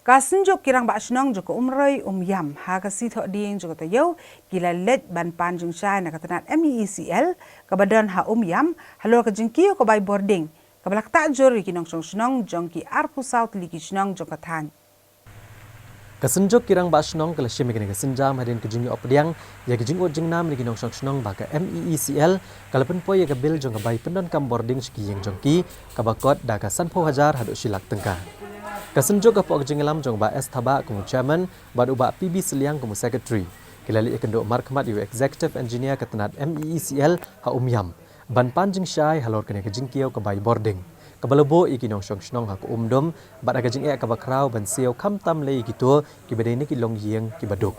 Kasenjuk kirang bak senong joko umroy yam ha kasi thok ding joko tayo kila let ban panjung syai na katanat MECL kabadan ha yam halor ka jengkiyo ko by boarding kabalak tak jori kinong senong jongki arpu south liki senong joko tan. Kasenjuk kirang bak senong kala syem kene kasenjam hadin kejingi opdiang ya kejing ojing nam ni kinong senong baka MECL kala penpoy ya kabil jong bay pendon kam boarding ski yang jongki kabakot da ka sanpo hajar hadu silak tengka. Kasenjuk kapok jengelam jong ba S Thaba kumu chairman bad uba PB Seliang kumu secretary kilali ikendo markmat yu executive engineer katanat MECL ha yam ban panjing syai halor kene kejingkiau ke bay boarding kabalebo ikinong snong ha ku dom bad aga jing ka bakrau ban siau kham tam le gitu kibade ni kilong yeng kibaduk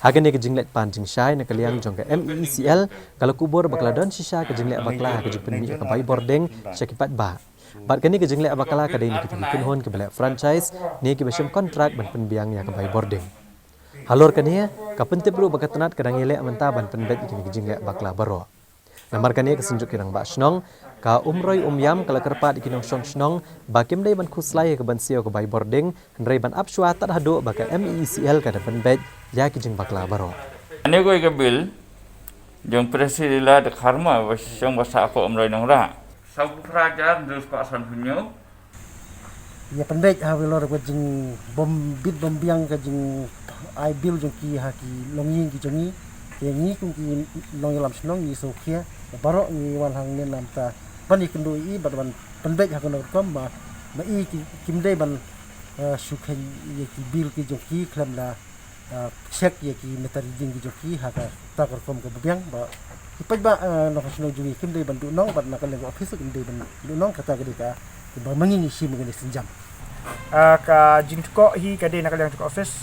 hagane kejinglet panjing syai na kaliang jong ka MECL kalau kubur bakladon sisa kejinglet bakla kejing penmi ka bay boarding syakipat ba Bat kini kejenglet abakala kadai ni kita bikin hon kebalak franchise ni kita bersama kontrak ban penbiang ya kebai boarding. Halor kini kapentip ru bakatanat kadang elek mentah ban penbet kini kejenglet bakala baro. Namar kini kesenjuk kirang bak senong ka umroy yam kala kerpat ikinong senong bakim dai ban khuslai ke ban sio kebai boarding hendrai ban apsua tak hadu baka MECL kada penbet ya kejeng bakala baro. Ani ko ikabil jong presila de karma wasong basa ako umroy nang ra. Sabu pelajar terus pasan punyo. Ya pendek ha welor ko jing bom biang ka jing ai bil jong ki ha ki longying ki jongi yang ni ku ki long lam snong ni so khia baro ni wan hang ne nam ta ban ikendu I ban pendek ha kono kom ba I ki kimdei ban sukhen ye ki bil ki jong ki klam la check ye ki metar jing ki jong ki ha ka ta kor kom ka biang ba Ipat ba no kasno jungi kimdei ban du nong ban nakal ng office kimdei ban du nong kata gadi ka ba manging isi mangani senjam ka jingko hi kade nakal ng office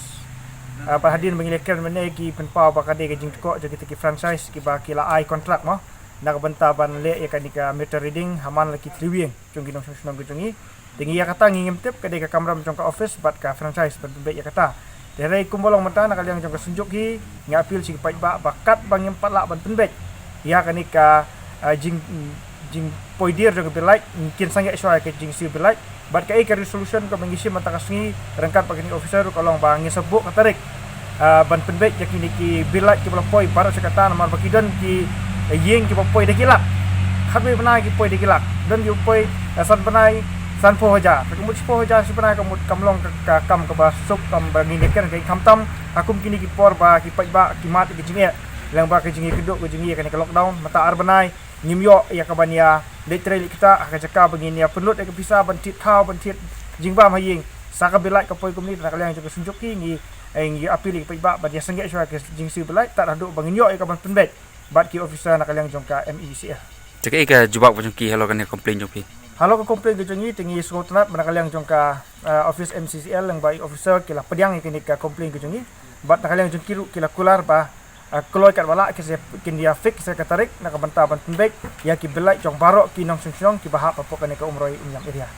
pa hadin mangilekar menai ki penpau ba kade ka jingko jadi ki franchise ki ba kila ai kontrak mo nakabanta ban le ya kanika meter reading haman laki triwing jungi nong senong jungi tingi ya kata ngingim tip kade ka kamera jong ka office bat ka franchise ban be ya kata Derai kumbolong mata nakal yang jong ka sunjuk hi ngapil si pai ba bakat bang yang patla ban penbet ya kanika jing poidir jong belai mungkin sangat syai ke jing sil belai bat kai ke resolution ko mengisi mata kasni rangkat pagini officer kolong bang sebuk katarik ban penbet yakini ki belai ki poi barat sekatan mar bakidon ki yeng ki poi dekilak khabe benai ki poi dekilak dan ki poi san benai san po haja kemudian po haja sebenarnya kamlong ka kam ke basuk kam bangini kan kai kamtam akum kini ki por ba ki pai ba ki mat ki jinge lang ba ke jingi keduk ke jingi kan ke lockdown mata arbanai nimyo ya kabania literally kita akan cakap begini ya penlut ke pisah bentit kau bentit jingba maying saka belai ke poi komni nak yang juga sunjuk ngi apili pe ba dia sengget syua ke jingsi belai tak aduk banginyo ya kaban penbet bat ki officer nak yang jongka MECL cakap ke jubak macam ki hello kan komplain joki halo ke komplain ke jingi tinggi sekotonat nak yang jongka office MECL yang bai officer kila pediang ini ke komplain ke jingi bat nak yang jongki kila kular ba kalau kat balak kita dia fix saya katarik nak bantah ban penbek ya ki belai jong barok ki nong sung ki bahap apa kan ke umroy nyam area